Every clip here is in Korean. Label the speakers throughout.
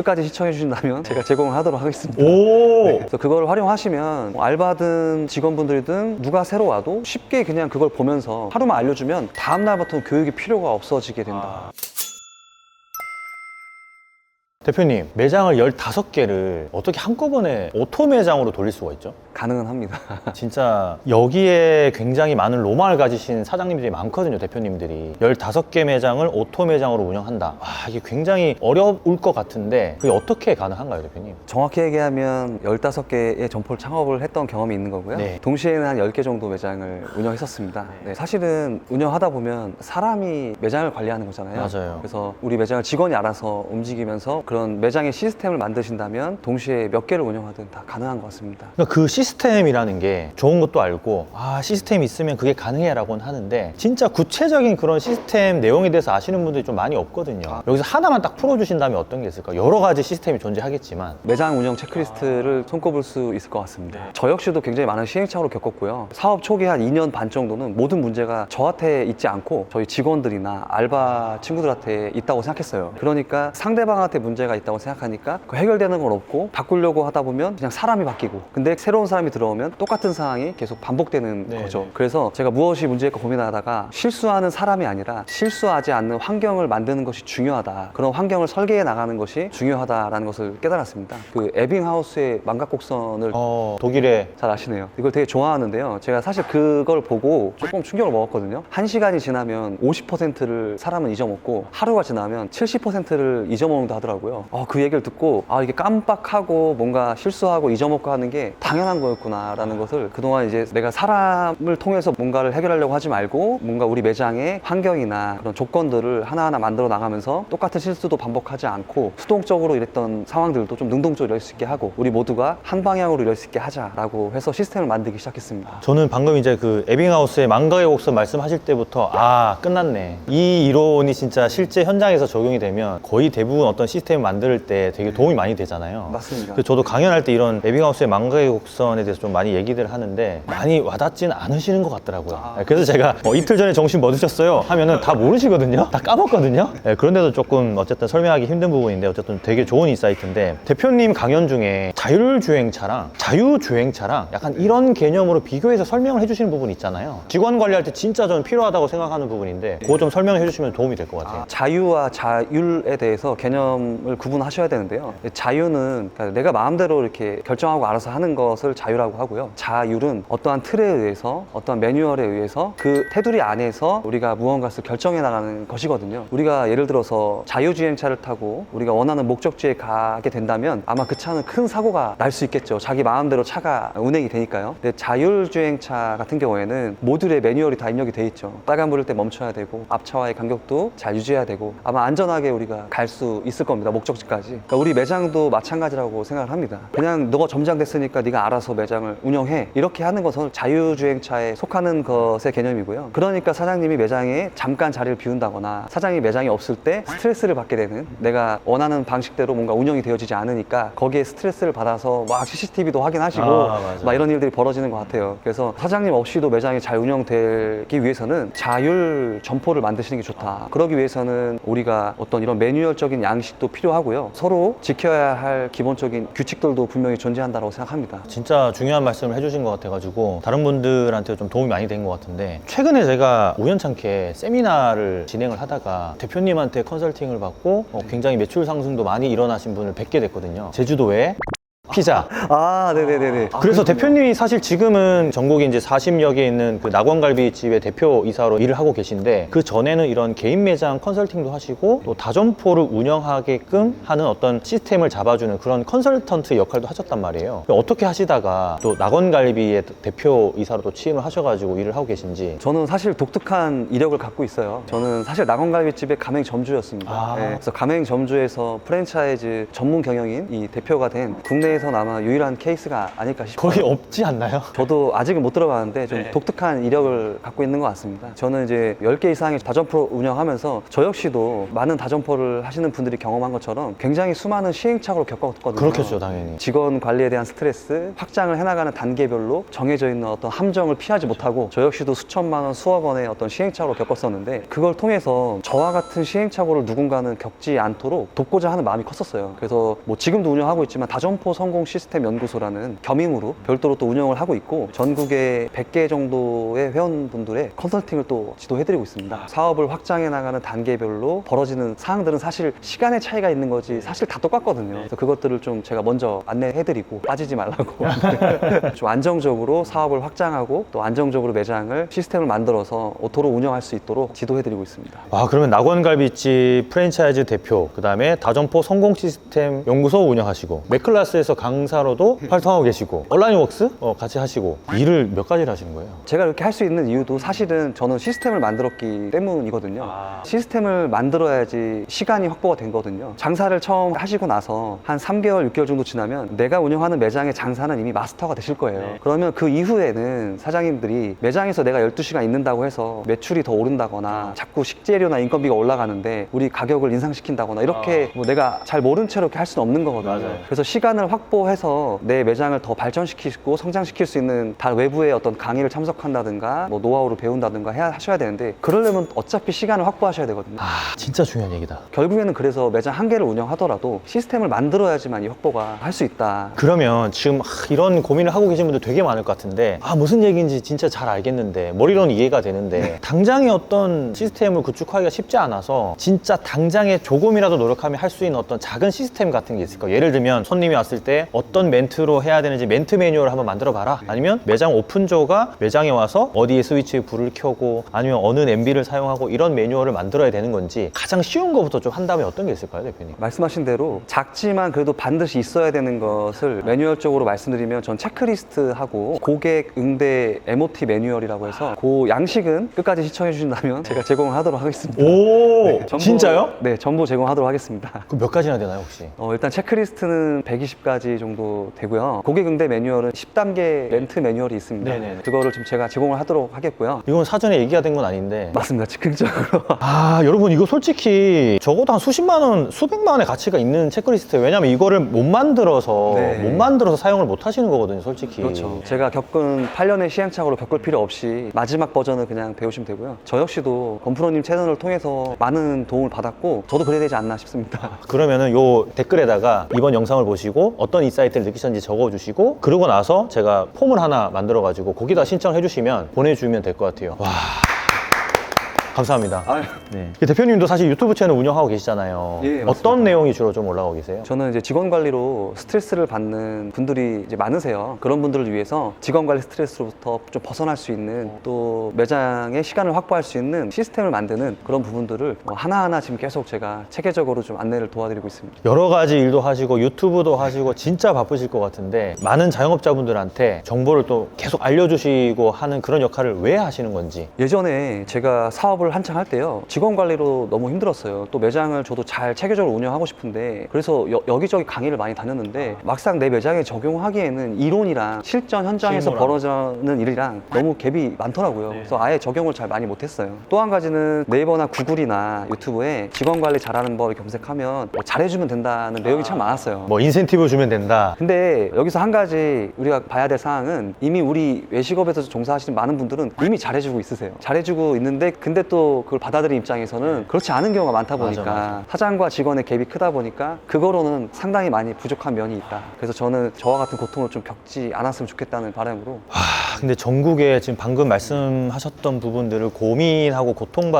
Speaker 1: 끝까지 시청해 주신다면 제가 제공을 하도록 하겠습니다.
Speaker 2: 오.
Speaker 1: 그래서 그걸 활용하시면 뭐 알바든 직원분들이든 누가 새로 와도 쉽게 그냥 그걸 보면서 하루만 알려주면 다음날부터는 교육이 필요가 없어지게 된다.
Speaker 2: 대표님, 매장을 15개를 어떻게 한꺼번에 오토 매장으로 돌릴 수가 있죠?
Speaker 1: 가능은 합니다.
Speaker 2: 진짜 여기에 굉장히 많은 로망을 가지신 사장님들이 많거든요, 대표님들이. 15개 매장을 오토 매장으로 운영한다. 이게 굉장히 어려울 것 같은데 그게 어떻게 가능한가요, 대표님?
Speaker 1: 정확히 얘기하면 15개의 점포를 창업을 했던 경험이 있는 거고요.
Speaker 2: 네.
Speaker 1: 동시에는 한 10개 정도 매장을 운영했었습니다. 네, 사실은 운영하다 보면 사람이 매장을 관리하는 거잖아요.
Speaker 2: 맞아요.
Speaker 1: 그래서 우리 매장을 직원이 알아서 움직이면서 그런 매장의 시스템을 만드신다면 동시에 몇 개를 운영하든 다 가능한 것 같습니다.
Speaker 2: 그러니까 그 시스템이라는 게 좋은 것도 알고 시스템이 있으면 그게 가능해 라고는 하는데 진짜 구체적인 그런 시스템 내용에 대해서 아시는 분들이 좀 많이 없거든요. 여기서 하나만 딱 풀어주신다면 어떤 게 있을까? 여러 가지 시스템이 존재하겠지만
Speaker 1: 매장 운영 체크리스트를 손꼽을 수 있을 것 같습니다. 저 역시도 굉장히 많은 시행착오를 겪었고요. 사업 초기 한 2년 반 정도는 모든 문제가 저한테 있지 않고 저희 직원들이나 알바 친구들한테 있다고 생각했어요. 그러니까 상대방한테 문제가 있다고 생각하니까 그 해결되는 건 없고 바꾸려고 하다 보면 그냥 사람이 바뀌고 근데 새로운 사람이 들어오면 똑같은 상황이 계속 반복되는 거죠. 그래서 제가 무엇이 문제일까 고민하다가 실수하는 사람이 아니라 실수하지 않는 환경을 만드는 것이 중요하다. 그런 환경을 설계해 나가는 것이 중요하다라는 것을 깨달았습니다. 그 에빙하우스의 망각곡선을
Speaker 2: 독일에
Speaker 1: 잘 아시네요. 이걸 되게 좋아하는데요. 제가 사실 그걸 보고 조금 충격을 먹었거든요. 1시간이 지나면 50%를 사람은 잊어먹고 하루가 지나면 70%를 잊어먹는다 하더라고요. 그 얘기를 듣고 이게 깜빡하고 뭔가 실수하고 잊어먹고 하는 게 당연한 거였구나 라는 것을 그동안 이제 내가 사람을 통해서 뭔가를 해결하려고 하지 말고 뭔가 우리 매장의 환경이나 그런 조건들을 하나하나 만들어 나가면서 똑같은 실수도 반복하지 않고 수동적으로 이랬던 상황들도 좀 능동적으로 이럴 수 있게 하고 우리 모두가 한 방향으로 이럴 수 있게 하자라고 해서 시스템을 만들기 시작했습니다.
Speaker 2: 저는 방금 이제 그 에빙하우스의 망각의 곡선 말씀하실 때부터 끝났네. 이 이론이 진짜 실제 현장에서 적용이 되면 거의 대부분 어떤 시스템을 만들 때 되게 도움이 많이 되잖아요.
Speaker 1: 맞습니다.
Speaker 2: 그래서 저도 강연할 때 이런 에빙하우스의 망각의 곡선에 대해서 좀 많이 얘기들 하는데 많이 와닿지는 않으시는 것 같더라고요. 그래서 제가 이틀 전에 정신 뭐 드셨어요? 하면은 다 모르시거든요? 다 까먹거든요? 그런데도 조금 어쨌든 설명하기 힘든 부분인데 어쨌든 되게 좋은 인사이트인데 대표님 강연 중에 자율주행차랑 자유주행차랑 약간 이런 개념으로 비교해서 설명을 해주시는 부분이 있잖아요. 직원 관리할 때 진짜 저는 필요하다고 생각하는 부분인데 그거 좀 설명해 주시면 도움이 될 것 같아요.
Speaker 1: 자유와 자율에 대해서 개념을 구분하셔야 되는데요. 자유는 그러니까 내가 마음대로 이렇게 결정하고 알아서 하는 것을 자유라고 하고요. 자율은 어떠한 틀에 의해서 어떠한 매뉴얼에 의해서 그 테두리 안에서 우리가 무언가를 결정해 나가는 것이거든요. 우리가 예를 들어서 자유주행차를 타고 우리가 원하는 목적지에 가게 된다면 아마 그 차는 큰 사고가 날 수 있겠죠. 자기 마음대로 차가 운행이 되니까요. 근데 자율주행차 같은 경우에는 모듈에 매뉴얼이 다 입력이 돼 있죠. 빨간불일 때 멈춰야 되고 앞차와의 간격도 잘 유지해야 되고 아마 안전하게 우리가 갈 수 있을 겁니다. 목적지까지. 그러니까 우리 매장도 마찬가지라고 생각을 합니다. 그냥 너가 점장됐으니까 네가 알아서 매장을 운영해 이렇게 하는 것은 자유주행차에 속하는 것의 개념이고요. 그러니까 사장님이 매장에 잠깐 자리를 비운다거나 사장님이 매장이 없을 때 스트레스를 받게 되는 내가 원하는 방식대로 뭔가 운영이 되어지지 않으니까 거기에 스트레스를 받아서 막 CCTV도 확인하시고 막 이런 일들이 벌어지는 것 같아요. 그래서 사장님 없이도 매장이 잘 운영되기 위해서는 자율 점포를 만드시는 게 좋다. 그러기 위해서는 우리가 어떤 이런 매뉴얼적인 양식도 필요하고요. 서로 지켜야 할 기본적인 규칙들도 분명히 존재한다고 생각합니다.
Speaker 2: 진짜 중요한 말씀을 해주신 것 같아가지고 다른 분들한테 좀 도움이 많이 된 것 같은데 최근에 제가 우연찮게 세미나를 진행을 하다가 대표님한테 컨설팅을 받고 굉장히 매출 상승도 많이 일어나신 분을 뵙게 됐거든요. 제주도에 피자.
Speaker 1: 네네네네.
Speaker 2: 그래서 대표님이 사실 지금은 전국에 이제 40여 개 있는 그 낙원갈비집의 대표이사로 일을 하고 계신데 그 전에는 이런 개인 매장 컨설팅도 하시고 또 다점포를 운영하게끔 하는 어떤 시스템을 잡아주는 그런 컨설턴트 역할도 하셨단 말이에요. 어떻게 하시다가 또 낙원갈비의 대표이사로 또 취임을 하셔가지고 일을 하고 계신지.
Speaker 1: 저는 사실 독특한 이력을 갖고 있어요. 저는 사실 낙원갈비집의 가맹점주였습니다. 그래서 가맹점주에서 프랜차이즈 전문 경영인 이 대표가 된 국내에서 국내에서는 아마 유일한 케이스가 아닐까 싶어요.
Speaker 2: 거의 없지 않나요?
Speaker 1: 저도 아직은 못 들어봤는데 좀
Speaker 2: 네.
Speaker 1: 독특한 이력을 갖고 있는 것 같습니다. 저는 이제 10개 이상의 다점포 운영하면서 저 역시도 많은 다점포를 하시는 분들이 경험한 것처럼 굉장히 수많은 시행착오를 겪었거든요.
Speaker 2: 그렇겠죠, 당연히.
Speaker 1: 직원 관리에 대한 스트레스, 확장을 해나가는 단계별로 정해져 있는 어떤 함정을 피하지 못하고 저 역시도 수천만 원, 수억 원의 어떤 시행착오를 겪었었는데 그걸 통해서 저와 같은 시행착오를 누군가는 겪지 않도록 돕고자 하는 마음이 컸었어요. 그래서 뭐 지금도 운영하고 있지만 다점포 성공 시스템 연구소라는 겸임으로 별도로 또 운영을 하고 있고 전국에 100개 정도의 회원분들의 컨설팅을 또 지도해드리고 있습니다. 사업을 확장해 나가는 단계별로 벌어지는 사항들은 사실 시간의 차이가 있는 거지 사실 다 똑같거든요. 그래서 그것들을 좀 제가 먼저 안내해드리고 빠지지 말라고 좀 안정적으로 사업을 확장하고 또 안정적으로 매장을 시스템을 만들어서 오토로 운영할 수 있도록 지도해드리고 있습니다.
Speaker 2: 와, 그러면 낙원갈비집 프랜차이즈 대표, 그 다음에 다점포 성공 시스템 연구소 운영하시고, 맥클라스에서 강사로도 활동하고 계시고, 온라인웍스 같이 하시고, 일을 몇 가지를 하시는 거예요?
Speaker 1: 제가 이렇게 할 수 있는 이유도 사실은 저는 시스템을 만들었기 때문이거든요. 시스템을 만들어야지 시간이 확보가 되거든요. 장사를 처음 하시고 나서 한 3개월, 6개월 정도 지나면 내가 운영하는 매장의 장사는 이미 마스터가 되실 거예요. 그러면 그 이후에는 사장님들이 매장에서 내가 12시간 있는다고 해서 매출이 더 오른다거나 자꾸 식재료나 인건비가 올라가는데 우리 가격을 인상시킨다거나 이렇게 뭐 내가 잘 모른 채로 이렇게 할 수는 없는 거거든요.
Speaker 2: 맞아요.
Speaker 1: 그래서 시간을 확보해서 내 매장을 더 발전시키고 성장시킬 수 있는 다른 외부의 어떤 강의를 참석한다든가 뭐 노하우를 배운다든가 하셔야 되는데 그러려면 어차피 시간을 확보하셔야 되거든요.
Speaker 2: 진짜 중요한 얘기다.
Speaker 1: 결국에는 그래서 매장 한 개를 운영하더라도 시스템을 만들어야지만 이 확보가 할 수 있다.
Speaker 2: 그러면 지금 이런 고민을 하고 계신 분들 되게 많을 것 같은데 무슨 얘기인지 진짜 잘 알겠는데 머리로는 이해가 되는데 당장에 어떤 시스템을 구축하기가 쉽지 않아서 진짜 당장에 조금이라도 노력하면 할 수 있는 어떤 작은 시스템 같은 게 있을까요? 예를 들면 손님이 왔을 때 어떤 멘트로 해야 되는지 멘트 매뉴얼을 한번 만들어 봐라. 아니면 매장 오픈조가 매장에 와서 어디에 스위치에 불을 켜고 아니면 어느 냄비를 사용하고 이런 매뉴얼을 만들어야 되는 건지 가장 쉬운 것부터 좀 한다면 어떤 게 있을까요, 대표님?
Speaker 1: 말씀하신 대로 작지만 그래도 반드시 있어야 되는 것을 매뉴얼적으로 말씀드리면 전 체크리스트하고 고객 응대 MOT 매뉴얼이라고 해서 그 양식은 끝까지 시청해 주신다면 제가 제공을 하도록 하겠습니다.
Speaker 2: 오,
Speaker 1: 전부-
Speaker 2: 진짜요?
Speaker 1: 네, 전부 제공하도록 하겠습니다.
Speaker 2: 그럼 몇 가지나 되나요, 혹시?
Speaker 1: 일단 체크리스트는 120가지 정도 되고요. 고객 응대 매뉴얼은 10단계 멘트 매뉴얼이 있습니다.
Speaker 2: 네네네.
Speaker 1: 그거를 좀 제가 제공을 하도록 하겠고요.
Speaker 2: 이건 사전에 얘기가 된 건 아닌데
Speaker 1: 맞습니다. 즉흥적으로.
Speaker 2: 여러분 이거 솔직히 적어도 한 수십만 원, 수백만 원의 가치가 있는 체크리스트예요. 왜냐면 이거를 못 만들어서 사용을 못 하시는 거거든요, 솔직히.
Speaker 1: 그렇죠. 제가 겪은 8년의 시행착오로 겪을 필요 없이 마지막 버전을 그냥 배우시면 되고요. 저 역시도 건프로님 채널을 통해서 많은 도움을 받았고 저도 그래야 되지 않나 싶습니다.
Speaker 2: 그러면은 요 댓글에다가 이번 영상을 보시고 어떤 인사이트를 느끼셨는지 적어주시고 그러고 나서 제가 폼을 하나 만들어가지고 거기다 신청을 해주시면 보내주면 될 것 같아요. 와. 감사합니다. 네. 대표님도 사실 유튜브 채널 운영하고 계시잖아요.
Speaker 1: 예, 맞습니다.
Speaker 2: 어떤 내용이 주로 좀 올라가고 계세요?
Speaker 1: 저는 이제 직원 관리로 스트레스를 받는 분들이 이제 많으세요. 그런 분들을 위해서 직원 관리 스트레스로부터 좀 벗어날 수 있는 또 매장의 시간을 확보할 수 있는 시스템을 만드는 그런 부분들을 하나하나 지금 계속 제가 체계적으로 좀 안내를 도와드리고 있습니다.
Speaker 2: 여러 가지 일도 하시고 유튜브도 하시고 진짜 바쁘실 것 같은데 많은 자영업자분들한테 정보를 또 계속 알려주시고 하는 그런 역할을 왜 하시는 건지.
Speaker 1: 예전에 제가 사업을 한창 할 때요, 직원 관리로 너무 힘들었어요. 또 매장을 저도 잘 체계적으로 운영하고 싶은데 그래서 여기저기 강의를 많이 다녔는데 막상 내 매장에 적용하기에는 이론이랑 실전 현장에서
Speaker 2: 실무랑.
Speaker 1: 벌어지는 일이랑 너무 갭이 많더라고요. 그래서 아예 적용을 잘 많이 못했어요. 또 한 가지는 네이버나 구글이나 유튜브에 직원 관리 잘하는 법을 검색하면 뭐 잘해주면 된다는 내용이 참 많았어요.
Speaker 2: 뭐 인센티브 주면 된다.
Speaker 1: 근데 여기서 한 가지 우리가 봐야 될 사항은 이미 우리 외식업에서 종사하시는 많은 분들은 이미 잘해주고 있으세요. 잘해주고 있는데 근데 또 그걸 받아들인 입장에서는 그렇지 않은 경우가 많다 보니까
Speaker 2: 맞아.
Speaker 1: 사장과 직원의 갭이 크다 보니까 그거로는 상당히 많이 부족한 면이 있다. 그래서 저는 저와 같은 고통을 좀 겪지 않았으면 좋겠다는 바람으로
Speaker 2: 근데 전국에 지금 방금 말씀하셨던 부분들을 고민하고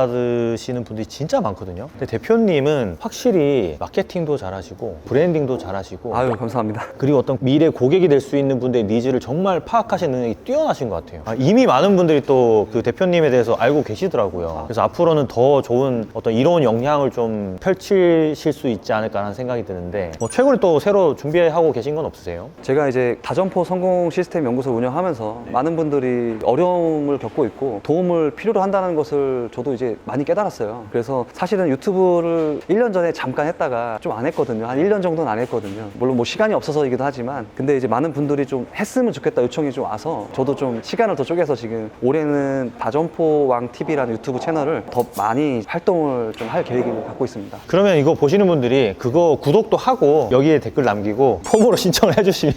Speaker 2: 고통받으시는 분들이 진짜 많거든요. 근데 대표님은 확실히 마케팅도 잘하시고 브랜딩도 잘하시고
Speaker 1: 아유 감사합니다.
Speaker 2: 그리고 어떤 미래 고객이 될 수 있는 분들의 니즈를 정말 파악하시는 능력이 뛰어나신 것 같아요. 이미 많은 분들이 또 그 대표님에 대해서 알고 계시더라고요. 그래서 앞으로는 더 좋은 어떤 이로운 역량을 좀 펼치실 수 있지 않을까라는 생각이 드는데 뭐 최근에 또 새로 준비하고 계신 건 없으세요?
Speaker 1: 제가 이제 다점포 성공 시스템 연구소 운영하면서 많은 많은 분들이 어려움을 겪고 있고 도움을 필요로 한다는 것을 저도 이제 많이 깨달았어요. 그래서 사실은 유튜브를 1년 전에 잠깐 했다가 좀 안 했거든요. 한 1년 정도는 안 했거든요. 물론 뭐 시간이 없어서이기도 하지만, 근데 이제 많은 분들이 좀 했으면 좋겠다 요청이 좀 와서 저도 좀 시간을 더 쪼개서 지금 올해는 다점포왕TV라는 유튜브 채널을 더 많이 활동을 좀 할 계획을 갖고 있습니다.
Speaker 2: 그러면 이거 보시는 분들이 그거 구독도 하고 여기에 댓글 남기고 폼으로 신청을 해주시면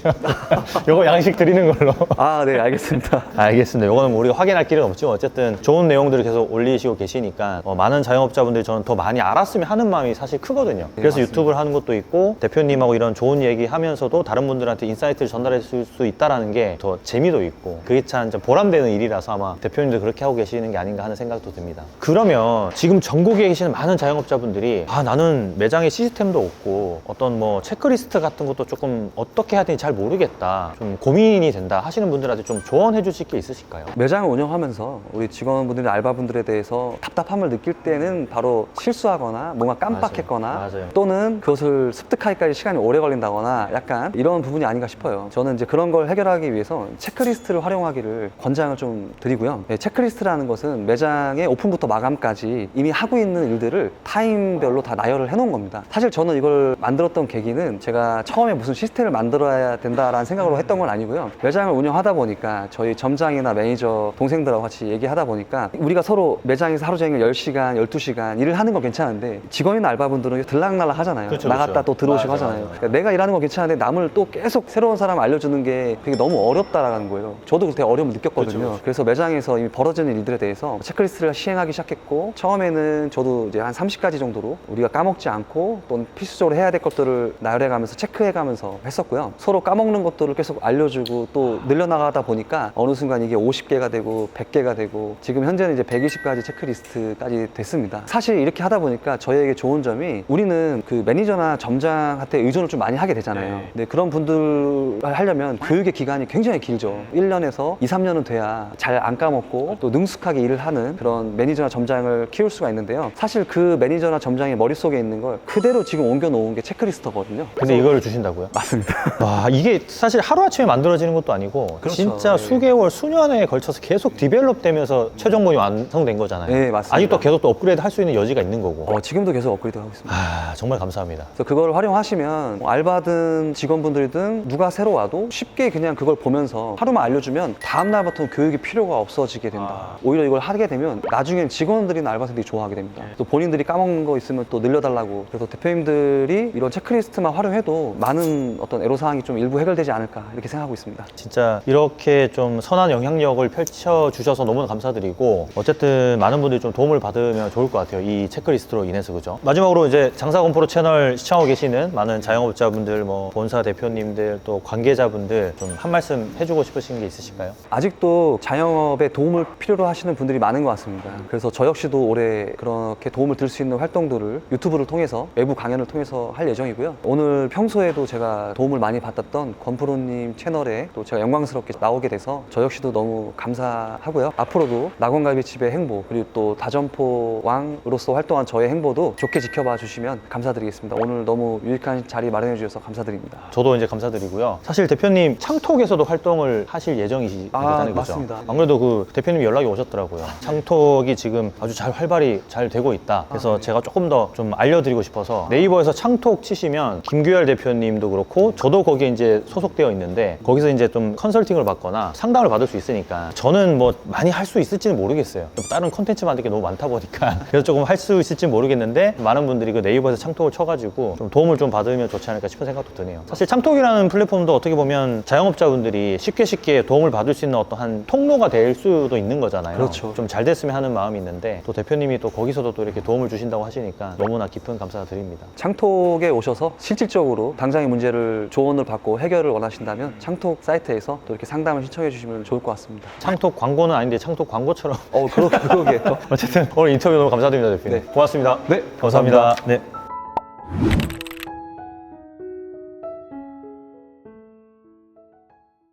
Speaker 2: 이거 양식 드리는 걸로.
Speaker 1: 아, 네, 알겠습니다.
Speaker 2: 알겠습니다. 이거는 뭐 우리가 확인할 길은 없지만 어쨌든 좋은 내용들을 계속 올리시고 계시니까 많은 자영업자분들이 저는 더 많이 알았으면 하는 마음이 사실 크거든요. 그래서
Speaker 1: 맞습니다.
Speaker 2: 유튜브를 하는 것도 있고 대표님하고 이런 좋은 얘기 하면서도 다른 분들한테 인사이트를 전달해 줄 수 있다는 게 더 재미도 있고 그게 참 보람되는 일이라서 아마 대표님도 그렇게 하고 계시는 게 아닌가 하는 생각도 듭니다. 그러면 지금 전국에 계시는 많은 자영업자분들이 나는 매장에 시스템도 없고 어떤 뭐 체크리스트 같은 것도 조금 어떻게 해야 되는지 잘 모르겠다, 좀 고민이 된다 하시는 분들한테 좀 조언해 주실 게 있으실까요?
Speaker 1: 매장을 운영하면서 우리 직원분들이나 알바분들에 대해서 답답함을 느낄 때는 바로 실수하거나 뭔가 깜빡했거나
Speaker 2: 맞아요.
Speaker 1: 또는 그것을 습득하기까지 시간이 오래 걸린다거나 약간 이런 부분이 아닌가 싶어요. 저는 이제 그런 걸 해결하기 위해서 체크리스트를 활용하기를 권장을 좀 드리고요. 네, 체크리스트라는 것은 매장의 오픈부터 마감까지 이미 하고 있는 일들을 타임별로 다 나열을 해놓은 겁니다. 사실 저는 이걸 만들었던 계기는 제가 처음에 무슨 시스템을 만들어야 된다라는 생각으로 했던 건 아니고요. 매장을 운영하다 보니까 저희 점장이나 매니저 동생들하고 같이 얘기하다 보니까 우리가 서로 매장에서 하루 종일 10시간, 12시간 일을 하는 건 괜찮은데 직원이나 알바분들은 들락날락 하잖아요.
Speaker 2: 그렇죠,
Speaker 1: 나갔다
Speaker 2: 그렇죠.
Speaker 1: 또 들어오시고
Speaker 2: 맞아,
Speaker 1: 하잖아요.
Speaker 2: 맞아.
Speaker 1: 그러니까 내가 일하는 건 괜찮은데 남을 또 계속 새로운 사람 알려주는 게 되게 너무 어렵다라는 거예요. 저도 되게 어려움을 느꼈거든요.
Speaker 2: 그렇죠.
Speaker 1: 그래서 매장에서 이미 벌어지는 일들에 대해서 체크리스트를 시행하기 시작했고, 처음에는 저도 이제 한 30가지 정도로 우리가 까먹지 않고 또는 필수적으로 해야 될 것들을 나열해가면서 체크해가면서 했었고요. 서로 까먹는 것들을 계속 알려주고 또 늘려나가다 보니까 어느 순간 이게 50개가 되고 100개가 되고 지금 현재는 이제 120가지 체크리스트까지 됐습니다. 사실 이렇게 하다 보니까 저희에게 좋은 점이 우리는 그 매니저나 점장한테 의존을 좀 많이 하게 되잖아요.
Speaker 2: 네.
Speaker 1: 근데 그런 분들 하려면 교육의 기간이 굉장히 길죠. 1년에서 2, 3년은 돼야 잘 안 까먹고 또 능숙하게 일을 하는 그런 매니저나 점장을 키울 수가 있는데요. 사실 그 매니저나 점장의 머릿속에 있는 걸 그대로 지금 옮겨 놓은 게 체크리스트거든요.
Speaker 2: 근데 이거를 주신다고요?
Speaker 1: 맞습니다.
Speaker 2: 와, 이게 사실 하루아침에 만들어지는 것도 아니고
Speaker 1: 그렇죠.
Speaker 2: 진짜
Speaker 1: 네.
Speaker 2: 수개월, 수년에 걸쳐서 계속 디벨롭 되면서 최종본이 완성된 거잖아요.
Speaker 1: 네, 맞습니다.
Speaker 2: 아직도 계속 또 업그레이드 할 수 있는 여지가 있는 거고.
Speaker 1: 지금도 계속 업그레이드 하고 있습니다.
Speaker 2: 정말 감사합니다.
Speaker 1: 그래서 그걸 활용하시면 뭐 알바든 직원분들이든 누가 새로 와도 쉽게 그냥 그걸 보면서 하루만 알려주면 다음날부터는 교육이 필요가 없어지게 된다. 오히려 이걸 하게 되면 나중엔 직원들이나 알바생들이 좋아하게 됩니다. 또 본인들이 까먹는 거 있으면 또 늘려달라고. 그래서 대표님들이 이런 체크리스트만 활용해도 많은 어떤 애로사항이 좀 일부 해결되지 않을까 이렇게 생각하고 있습니다.
Speaker 2: 진짜 이렇게 좀 선한 영향력을 펼쳐주셔서 너무 감사드리고, 어쨌든 많은 분들이 좀 도움을 받으면 좋을 것 같아요. 이 체크리스트로 인해서. 그죠? 마지막으로 이제 장사건프로 채널 시청하고 계시는 많은 자영업자분들, 뭐 본사 대표님들, 또 관계자분들 좀 한 말씀 해주고 싶으신 게 있으실까요?
Speaker 1: 아직도 자영업에 도움을 필요로 하시는 분들이 많은 것 같습니다. 그래서 저 역시도 올해 그렇게 도움을 들 수 있는 활동들을 유튜브를 통해서, 외부 강연을 통해서 할 예정이고요. 오늘 평소에도 제가 도움을 많이 받았던 권프로님 채널에 또 제가 영광스럽게 나오게 돼서 저 역시도 너무 감사하고요. 앞으로도 낙원갈비집의 행보, 그리고 또 다점포 왕으로서 활동한 저의 행보도 좋게 지켜봐 주시면 감사드리겠습니다. 오늘 너무 유익한 자리 마련해 주셔서 감사드립니다.
Speaker 2: 저도 이제 감사드리고요. 사실 대표님 창톡에서도 활동을 하실 예정이시잖아요. 그죠?
Speaker 1: 맞습니다.
Speaker 2: 안 그래도 그 대표님 연락이 오셨더라고요. 창톡이 지금 아주 잘 활발히 잘 되고 있다. 그래서 제가 조금 더 좀 알려드리고 싶어서, 네이버에서 창톡 치시면 김규열 대표님도 그렇고 저도 거기에 이제 소속되어 있는데 거기서 이제 좀 컨설팅을 받거나 상담을 받을 수 있으니까, 저는 뭐 많이 할 수 있을지는 모르겠어요. 다른 콘텐츠 만들 게 너무 많다 보니까 그래서 조금 할 수 있을지 모르겠는데, 많은 분들이 그 네이버에서 창톡을 쳐가지고 좀 도움을 좀 받으면 좋지 않을까 싶은 생각도 드네요. 사실 창톡이라는 플랫폼도 어떻게 보면 자영업자분들이 쉽게 도움을 받을 수 있는 어떤 한 통로가 될 수도 있는 거잖아요.
Speaker 1: 그렇죠.
Speaker 2: 좀 잘 됐으면 하는 마음이 있는데, 또 대표님이 또 거기서도 또 이렇게 도움을 주신다고 하시니까 너무나 깊은 감사드립니다.
Speaker 1: 창톡에 오셔서 실질적으로 당장의 문제를 조언을 받고 해결을 원하신다면 창톡 사이트에서 또 이렇게 상담을 신청해 주시면 좋을 것 같습니다.
Speaker 2: 창톡 광고는 아닌데 창톡 광고처럼.
Speaker 1: 그러게.
Speaker 2: 어쨌든 오늘 인터뷰 너무 감사드립니다, 대표님.
Speaker 1: 네.
Speaker 2: 고맙습니다.
Speaker 1: 네,
Speaker 2: 감사합니다. 네.